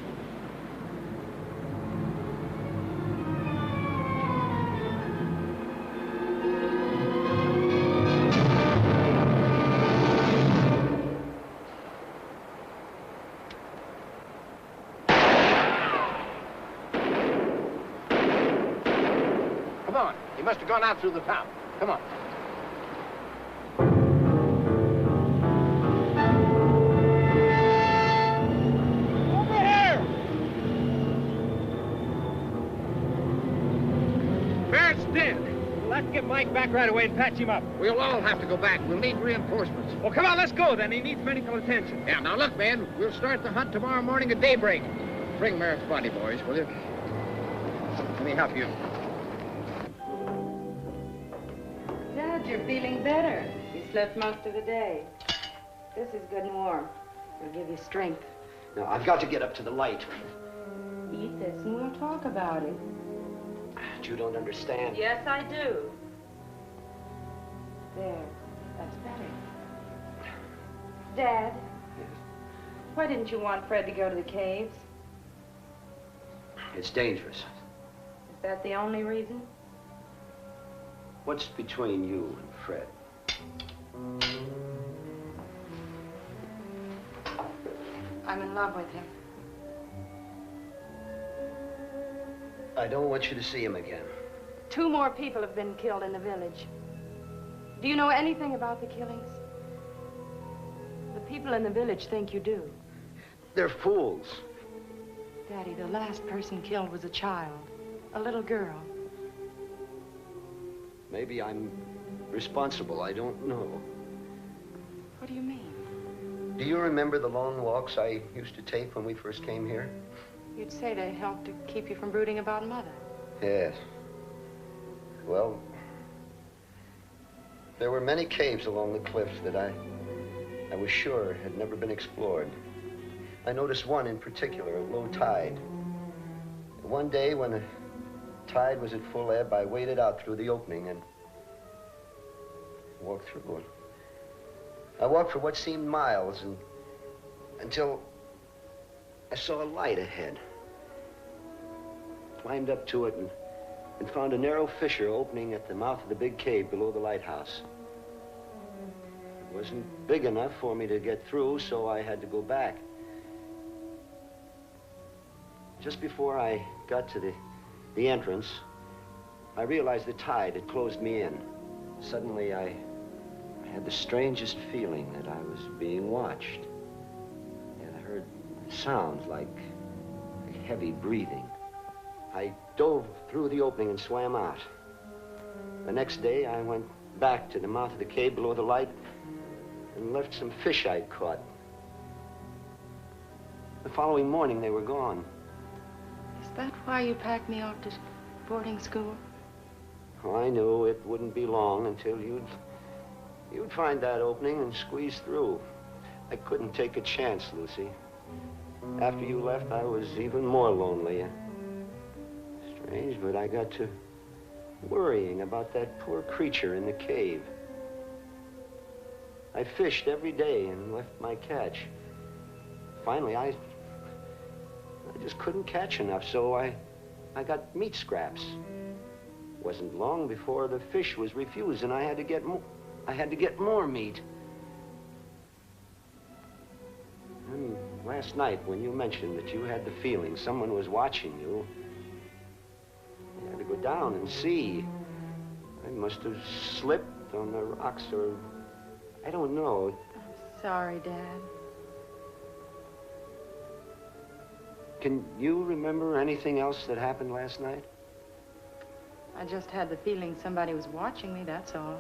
Come on. He must have gone out through the town. Come on. Over here! Barrett's dead. We'll have to get Mike back right away and patch him up. We'll all have to go back. We'll need reinforcements. Well, come on, let's go then. He needs medical attention. Yeah, now look, man. We'll start the hunt tomorrow morning at daybreak. Bring Merritt's body, boys, will you? Let me help you. Dad, you're feeling better. You slept most of the day. This is good and warm. It'll give you strength. Now, I've got to get up to the light. Eat this and we'll talk about it. You don't understand. Yes, I do. There. That's better. Dad. Yes. Why didn't you want Fred to go to the caves? It's dangerous. Is that the only reason? What's between you and Fred? I'm in love with him. I don't want you to see him again. 2 more people have been killed in the village. Do you know anything about the killings? The people in the village think you do. They're fools. Daddy, the last person killed was a child, a little girl. Maybe I'm responsible. I don't know. What do you mean? Do you remember the long walks I used to take when we first came here? You'd say to help to keep you from brooding about Mother. Yes. Well, there were many caves along the cliffs that I was sure had never been explored. I noticed one in particular at low tide. One day when the tide was at full ebb, I waded out through the opening and walked through it. I walked for what seemed miles until I saw a light ahead. Climbed up to it and found a narrow fissure opening at the mouth of the big cave below the lighthouse. It wasn't big enough for me to get through, so I had to go back. Just before I got to the entrance, I realized the tide had closed me in. Suddenly, I had the strangest feeling that I was being watched. And I heard sounds like heavy breathing. I dove through the opening and swam out. The next day, I went back to the mouth of the cave below the light and left some fish I'd caught. The following morning, they were gone. Is that why you packed me off to boarding school? Oh, I knew it wouldn't be long until you'd find that opening and squeeze through. I couldn't take a chance, Lucy. After you left, I was even more lonely. Strange, but I got to worrying about that poor creature in the cave. I fished every day and left my catch. Finally, I just couldn't catch enough, so I got meat scraps. It wasn't long before the fish was refused, and I had to get more meat. And last night, when you mentioned that you had the feeling someone was watching you, I had to go down and see. I must have slipped on the rocks, or I don't know. I'm sorry, Dad. Can you remember anything else that happened last night? I just had the feeling somebody was watching me, that's all.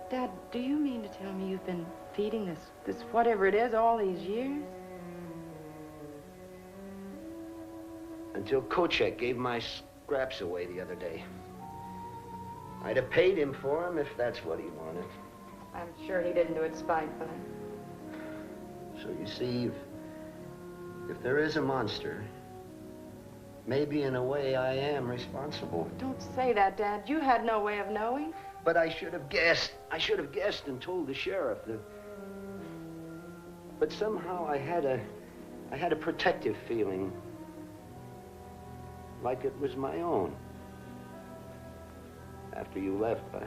Dad, do you mean to tell me you've been feeding this whatever it is all these years? Until Kochek gave my scraps away the other day. I'd have paid him for them if that's what he wanted. I'm sure he didn't do it spitefully. So you see, if there is a monster, maybe in a way I am responsible. Don't say that, Dad. You had no way of knowing. But I should have guessed. I should have guessed and told the sheriff. But somehow I had a protective feeling, like it was my own. After you left, I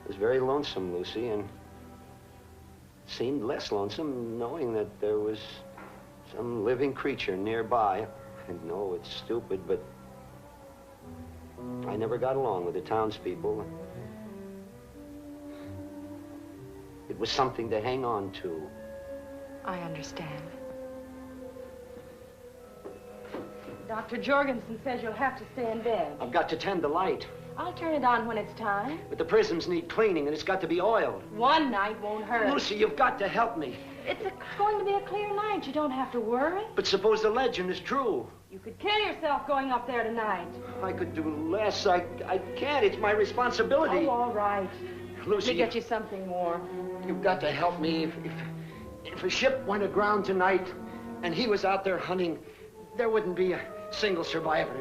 was very lonesome, Lucy, and seemed less lonesome knowing that there was some living creature nearby. I know it's stupid, but I never got along with the townspeople. It was something to hang on to. I understand. Dr. Jorgensen says you'll have to stay in bed. I've got to tend the light. I'll turn it on when it's time. But the prisms need cleaning, and it's got to be oiled. One night won't hurt. Lucy, you've got to help me. It's going to be a clear night. You don't have to worry. But suppose the legend is true. You could kill yourself going up there tonight. I could do less. I can't. It's my responsibility. Oh, all right. Lucy, Let me get you something more. You've got to help me. If a ship went aground tonight and he was out there hunting, there wouldn't be a single survivor.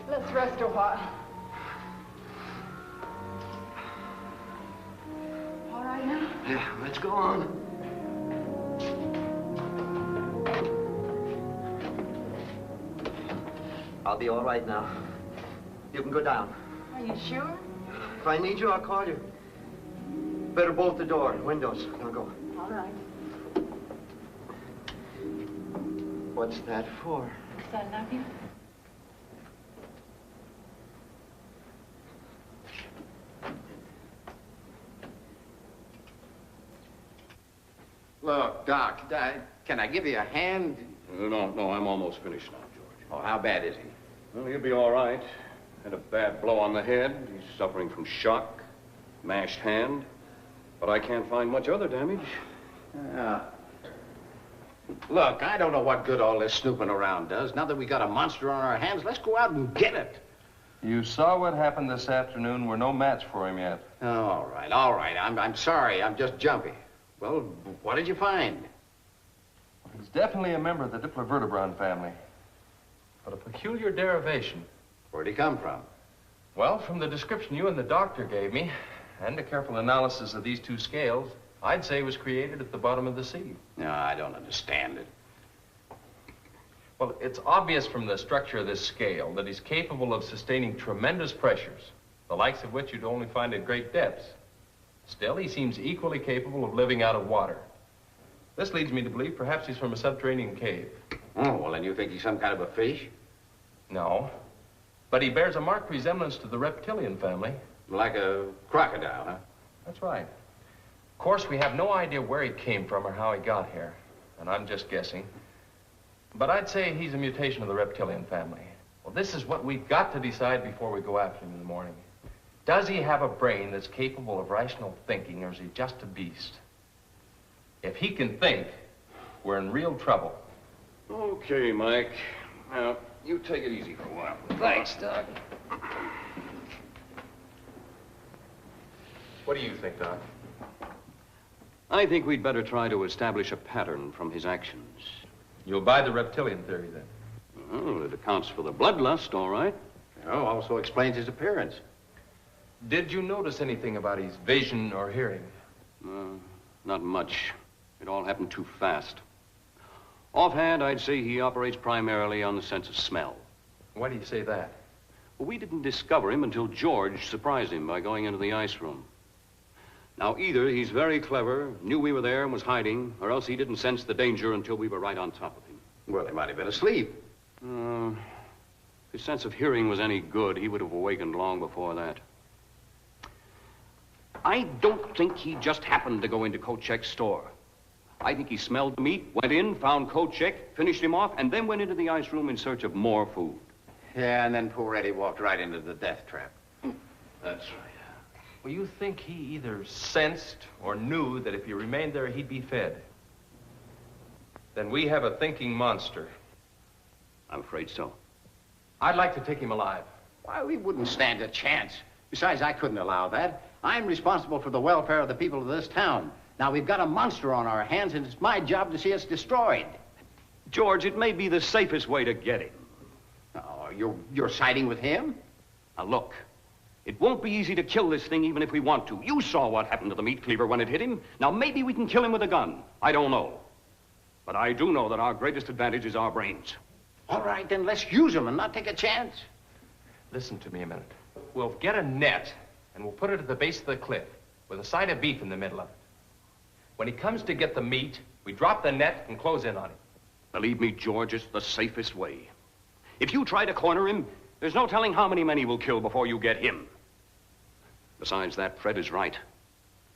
Let's rest a while. All right now? Yeah, let's go on. I'll be all right now. You can go down. Are you sure? If I need you, I'll call you. Better bolt the door and windows. I'll go. All right. What's that for? Because I love you. Look, Doc, can I give you a hand? No, I'm almost finished now, George. Oh, how bad is he? Well, he'll be all right. Had a bad blow on the head. He's suffering from shock, mashed hand. But I can't find much other damage. Look, I don't know what good all this snooping around does. Now that we got a monster on our hands, let's go out and get it. You saw what happened this afternoon. We're no match for him yet. All right. I'm sorry. I'm just jumpy. Well, what did you find? He's definitely a member of the Diplovertebron family. But a peculiar derivation. Where'd he come from? Well, from the description you and the doctor gave me, and a careful analysis of these two scales, I'd say he was created at the bottom of the sea. No, I don't understand it. Well, it's obvious from the structure of this scale that he's capable of sustaining tremendous pressures, the likes of which you'd only find at great depths. Still, he seems equally capable of living out of water. This leads me to believe perhaps he's from a subterranean cave. Oh, well, then you think he's some kind of a fish? No. But he bears a marked resemblance to the reptilian family. Like a crocodile, huh? That's right. Of course, we have no idea where he came from or how he got here. And I'm just guessing. But I'd say he's a mutation of the reptilian family. Well, this is what we've got to decide before we go after him in the morning. Does he have a brain that's capable of rational thinking, or is he just a beast? If he can think, we're in real trouble. Okay, Mike. Now, you take it easy for a while. Thanks, Doc. What do you think, Doc? I think we'd better try to establish a pattern from his actions. You'll buy the reptilian theory, then? Well, it accounts for the bloodlust, all right. Oh, also explains his appearance. Did you notice anything about his vision or hearing? Not much. It all happened too fast. Offhand, I'd say he operates primarily on the sense of smell. Why do you say that? Well, we didn't discover him until George surprised him by going into the ice room. Now, either he's very clever, knew we were there and was hiding, or else he didn't sense the danger until we were right on top of him. Well, he might have been asleep. If his sense of hearing was any good, he would have awakened long before that. I don't think he just happened to go into Kochek's store. I think he smelled the meat, went in, found Kochek, finished him off, and then went into the ice room in search of more food. Yeah, and then poor Eddie walked right into the death trap. That's right. Well, you think he either sensed or knew that if he remained there, he'd be fed? Then we have a thinking monster. I'm afraid so. I'd like to take him alive. Why, we wouldn't stand a chance. Besides, I couldn't allow that. I'm responsible for the welfare of the people of this town. Now, we've got a monster on our hands, and it's my job to see us destroyed. George, it may be the safest way to get him. Oh, you're siding with him? Now, look. It won't be easy to kill this thing even if we want to. You saw what happened to the meat cleaver when it hit him. Now, maybe we can kill him with a gun. I don't know. But I do know that our greatest advantage is our brains. All right, then let's use them and not take a chance. Listen to me a minute. We'll get a net, and we'll put it at the base of the cliff with a side of beef in the middle of it. When he comes to get the meat, we drop the net and close in on him. Believe me, George, it's the safest way. If you try to corner him, there's no telling how many men he will kill before you get him. Besides that, Fred is right.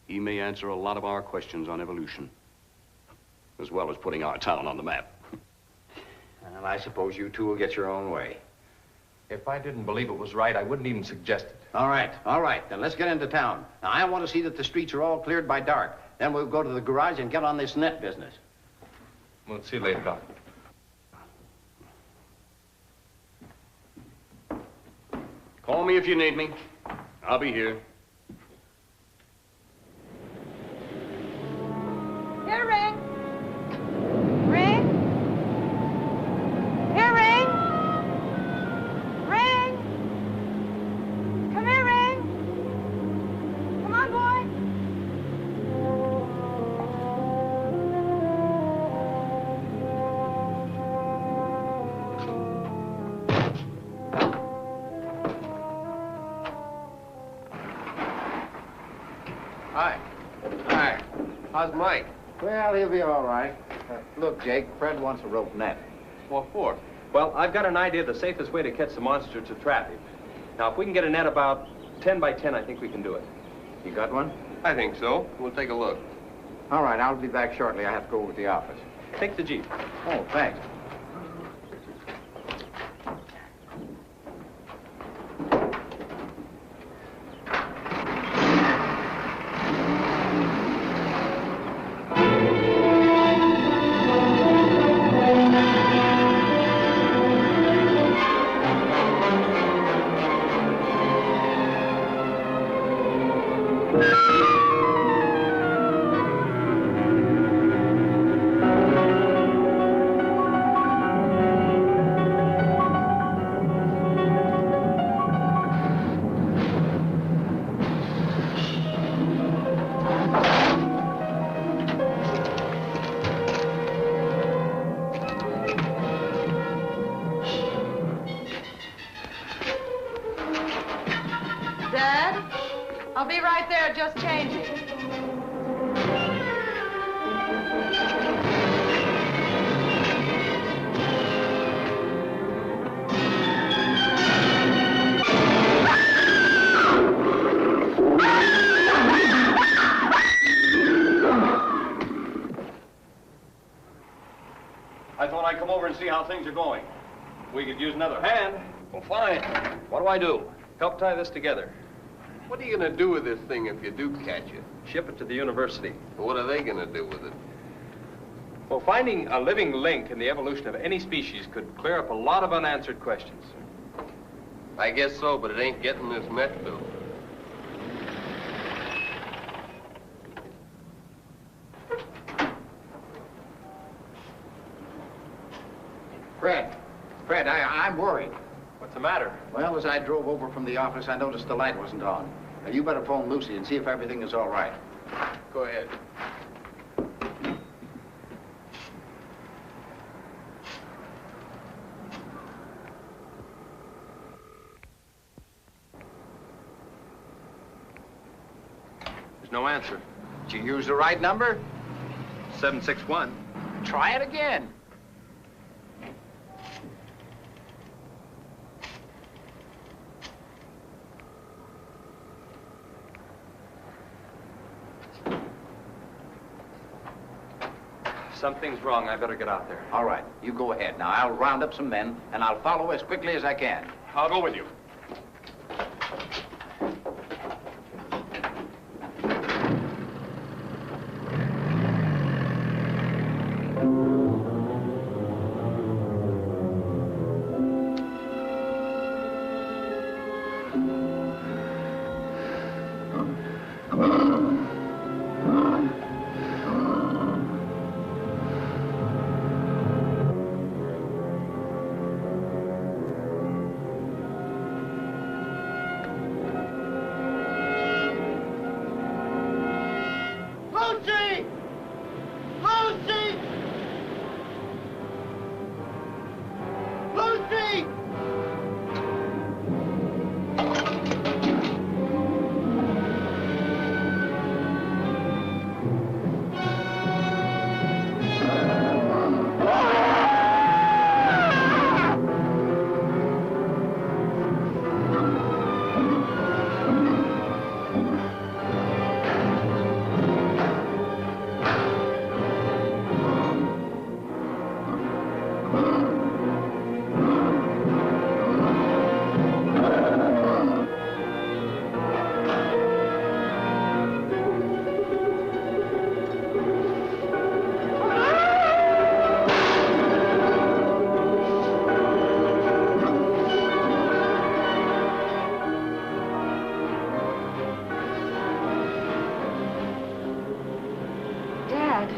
He may answer a lot of our questions on evolution, as well as putting our town on the map. Well, I suppose you two will get your own way. If I didn't believe it was right, I wouldn't even suggest it. All right. Then let's get into town. Now, I want to see that the streets are all cleared by dark. Then we'll go to the garage and get on this net business. We'll see you later, Doc. Call me if you need me. I'll be here. Here, Ring. Ring. Here, Ring. Ring. Come here, Ring. Come on, boy. Hi. How's Mike? Well, he'll be all right. Look, Jake, Fred wants a rope net. What for? Well, I've got an idea of the safest way to catch the monster to trap him. Now, if we can get a net about 10 by 10, I think we can do it. You got one? I think so. We'll take a look. All right, I'll be back shortly. I have to go over to the office. Take the Jeep. Oh, thanks. Dad, I'll be right there, just changing. I thought I'd come over and see how things are going. We could use another hand. Well, fine. What do I do? Help tie this together. What are you going to do with this thing if you do catch it? Ship it to the university. What are they going to do with it? Well, finding a living link in the evolution of any species could clear up a lot of unanswered questions. I guess so, but it ain't getting this Met built. Fred, I'm worried. What's the matter? Well, as I drove over from the office, I noticed the light wasn't on. Now, you better phone Lucy and see if everything is all right. Go ahead. There's no answer. Did you use the right number? 761. Try it again. Something's wrong. I better get out there. All right, you go ahead. Now, I'll round up some men, and I'll follow as quickly as I can. I'll go with you. Lucy! Lucy! Lucy! Dad.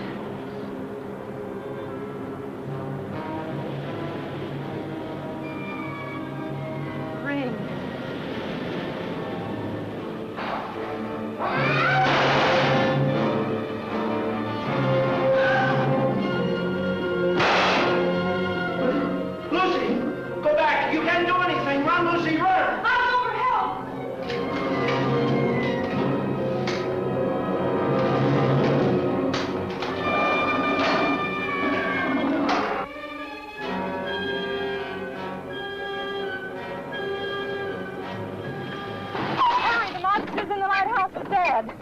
Ring. Lucy! Go back! You can't do anything! Run, Lucy, run! I'll go for help! Hurry, the monster's in the lighthouse with Dad.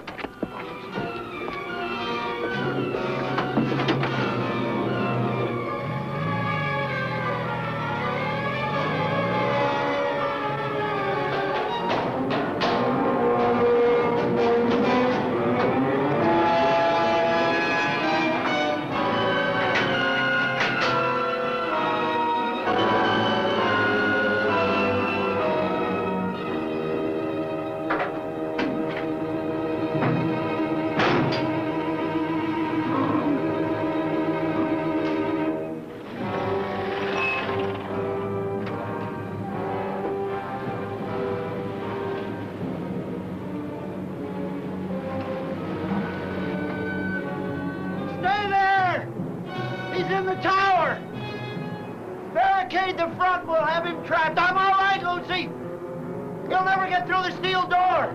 the front. We'll have him trapped. I'm all right, Lucy. He'll never get through the steel door.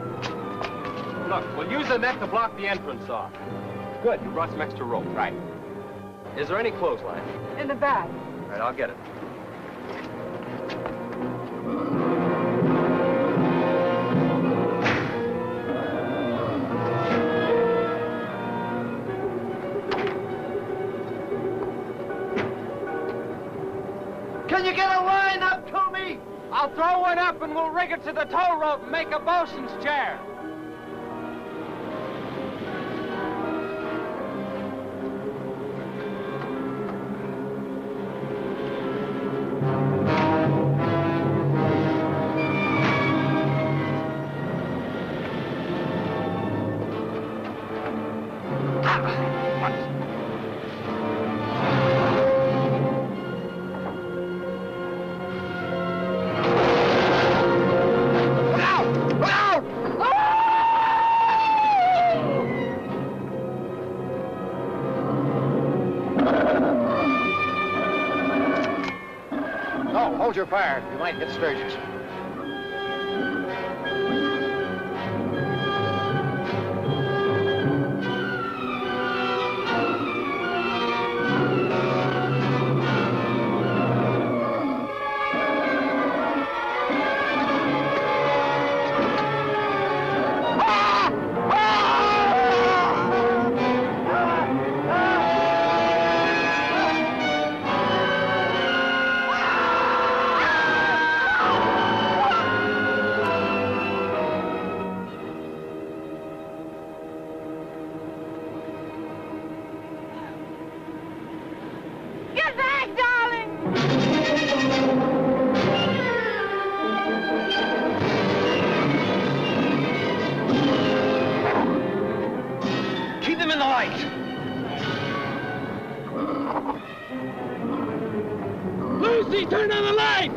Look, we'll use the net to block the entrance off. Good, you brought some extra rope. Right. Is there any clothesline? In the bag. All right, I'll get it. Can you get a line up to me? I'll throw one up and we'll rig it to the tow rope and make a bosun's chair. No, hold your fire. You might hit Sturgis. Get back, darling! Keep them in the light. Lucy, turn on the light!